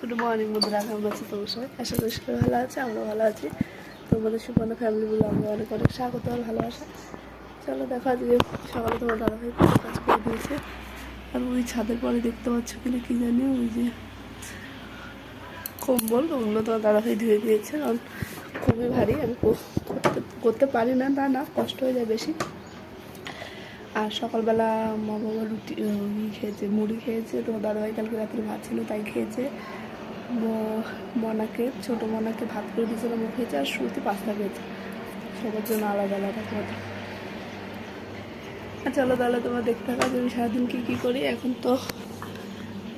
Good morning বন্ধুরা, কেমন আছে তোমার সবাই? আশা করি সবাই ভালো আছে, আমরা ভালো আছি। তোমাদের সুপর্ণা ফ্যামিলিগুলো আমরা অনেক অনেক স্বাগত আর ভালোবাসা। চলো দেখো, আজকে সকালে তোমার দাদাভাই কাজ করে দিয়েছে। আর ওই ছাদের পরে দেখতে পাচ্ছ কিনা কি জানি, ওই যে কম্বল, ওগুলো তোমার দাদাভাই ধুয়ে দিয়েছে। কারণ খুবই ভারী, আমি করতে পারি না, তা না, কষ্ট হয়ে যায় বেশি। আর সকালবেলা মা বাবা রুটি খেয়েছে, মুড়ি খেয়েছে। তোমার দাদাভাই কালকে রাত্রে ভাত ছিল, তাই খেয়েছে। ছোটো মনাকে ভাত করে দিয়েছিলাম, ও খেয়েছে। আর শ্রুতি পাস্তা খেয়েছে, সবার জন্য আলাদা আলাদা খাওয়া। আর চলো তাহলে তোমরা দেখতে থাকো যে আমি সারাদিন কী কী করি। এখন তো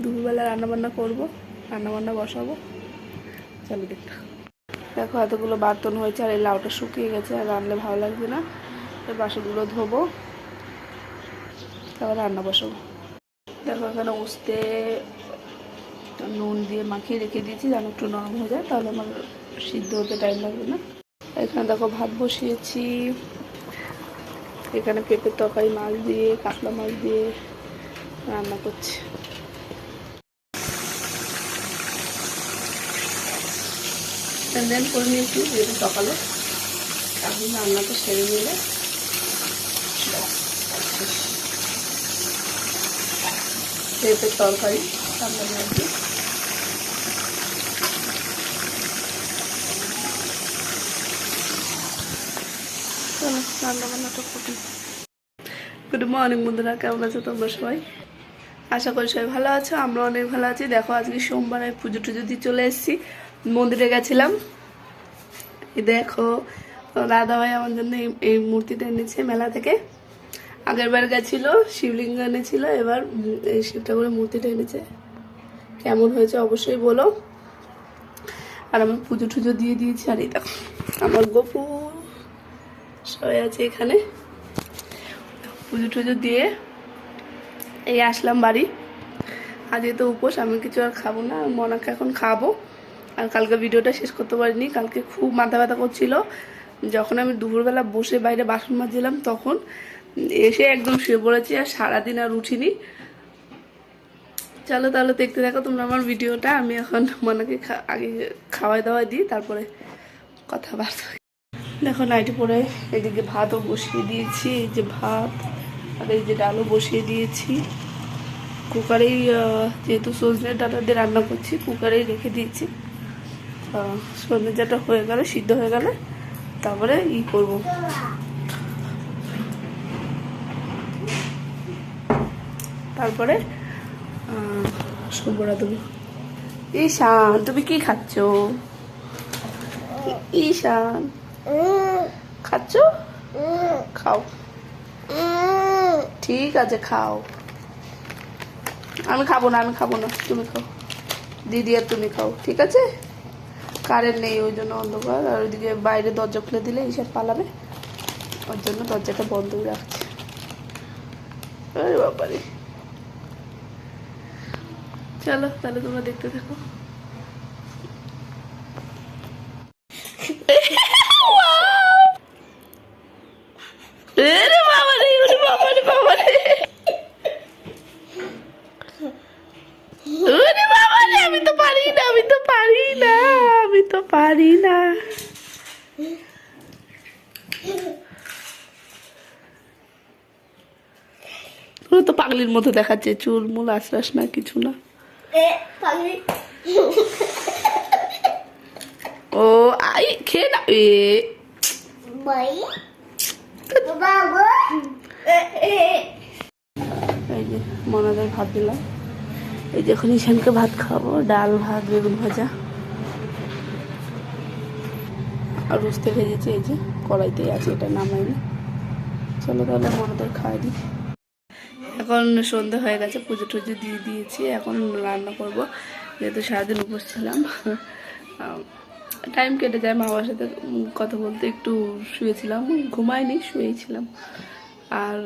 দুপুরবেলা রান্নাবান্না করবো, রান্নাবান্না বসাবো। চলো দেখতে দেখো, এতগুলো বার্তন হয়েছে আর এই লাউটা শুকিয়ে গেছে, আর রান্নালে ভালো লাগছে না। এই বাসনগুলো ধোবো, তারপর রান্না বসাবো। দেখো এখানে উস্তে নুন দিয়ে মাখিয়ে রেখে দিয়েছি, যেন একটু নরম হয়ে যায়, তাহলে আমার সিদ্ধ হতে টাইম লাগবে না। এখানে দেখো ভাত বসিয়েছি। এখানে পেঁপের তরকারি মাছ দিয়ে, কাতলা মাছ দিয়ে রান্না করছি। দেন করে নিয়েছি যেহেতু সকালে, এখন রান্নাটা সেরে নিলে পেঁপের তরকারি কাতলা মাছ দিয়ে। রান্নাবান্নাটা করি। গুড মর্নিং বন্ধুরা, কেমন আছো তোমরা সবাই? আশা করি সবাই ভালো আছো, আমরা অনেক ভালো আছি। দেখো আজকে সোমবার, পুজো টুজো দিয়ে চলে এসেছি, মন্দিরে গেছিলাম। দেখো দাদাভাই আমার জন্য এই মূর্তিটা এনেছে মেলা থেকে। আগের বার গেছিলো শিবলিঙ্গ এনেছিল, এবার এই শিব ঠাকুরের মূর্তিটা এনেছে। কেমন হয়েছে অবশ্যই বলো। আর আমার পুজো টুজো দিয়ে দিয়েছি। আর এই দেখো আমার গপু সবাই আছে এখানে। পুজো টুজো দিয়ে এই আসলাম বাড়ি। আজকে তো উপোস, আমি কিছু আর খাবো না, মনাকে এখন খাবো। আর কালকে ভিডিওটা শেষ করতে পারিনি, কালকে খুব মাথা ব্যথা করছিল। যখন আমি দুপুরবেলা বসে বাইরে বাসন মাজছিলাম, তখন এসে একদম শুয়ে পড়েছি, আর সারাদিন আর উঠিনি। চলো তাহলে দেখতে থাকো তোমরা আমার ভিডিওটা। আমি এখন মনাকে আগে খাওয়াই দাওয়াই দিই, তারপরে কথাবার্তা। দেখো নাইটি পরে এদিকে ভাতও বসিয়ে দিয়েছি, এই যে ভাত, আর এই যে ডালও বসিয়ে দিয়েছি। কুকারেই, যেহেতু সজনে ডাটা দিয়ে রান্না করছি, কুকারেই রেখে দিয়েছি। সজনে ডাটা হয়ে গেলে, সিদ্ধ হয়ে গেলে তারপরে করবো। তারপরে সবরা দেবো। ঈশান তুমি কি খাচ্ছ? ঈশান খাচ্ছ? খাও, ঠিক আছে খাও। আমি খাবো না, তুমি খাও। দিদি আর তুমি খাও, ঠিক আছে? কারেন্ট নেই, ওই জন্য অন্ধকার। আর ওইদিকে বাইরে দরজা খুলে দিলে এইসব পালাবে, ওর জন্য দরজাটা বন্ধ করে রাখছে। আরে বাবারে, চলো তাহলে তোমরা দেখতে থাকো। পারি না। তো পাগলির মতো দেখাচ্ছে, চুল মুল আশ্বাস না, কিছু না। ও আই খেয়ে না। এই যে মনাদের ভাত দিলাম। এই যে এখন ঈশানকে ভাত খাবো, ডাল ভাত বেগুন ভাজা আর রুস্তে ভেজেছি, এই যে কড়াইতেই আছে, এটা নামাইনি। চলো তাহলে মনাদের খাওয়াই দিই। এখন সন্ধে হয়ে গেছে, পুজো টুজো দিয়ে দিয়েছি, এখন রান্না করব। যেহেতু সারাদিন উপোস ছিলাম, টাইম কেটে যায়। মা বাবার সাথে কথা বলতে একটু শুয়েছিলাম, ঘুমাইনি, শুয়েছিলাম। আর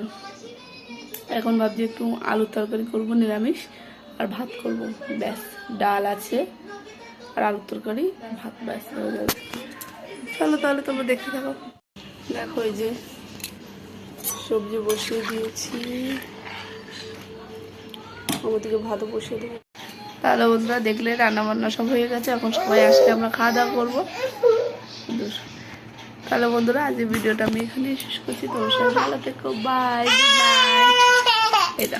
এখন ভাবছি একটু আলুর তরকারি করবো নিরামিষ, আর ভাত করব, ব্যাস। ডাল আছে আর আলুর তরকারি, ভাত, ব্যাস হয়ে যাবে। চলো তাহলে তোমরা দেখতে থাকো। দেখো এই যে সবজি বসিয়ে দিয়েছি, ওদিকে ভাতও বসিয়ে দেবো। তাহলে বন্ধুরা দেখলে রান্না বান্না সব হয়ে গেছে, এখন সবাই আসলে আমরা খাওয়া দাওয়া করবো। তাহলে বন্ধুরা আজ এই ভিডিওটা আমি এখানে শেষ করছি। তোমার সবাই ভালো থেকো, বাই, গুড নাইট। এটা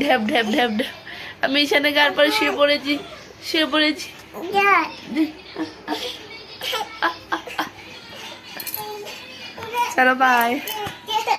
ঢ্যাপ ঢ্যাপ ঢ্যাপ ঢ্যাপ। আমি এখানে গার পরে শুয়ে পড়েছি। চলো বাই।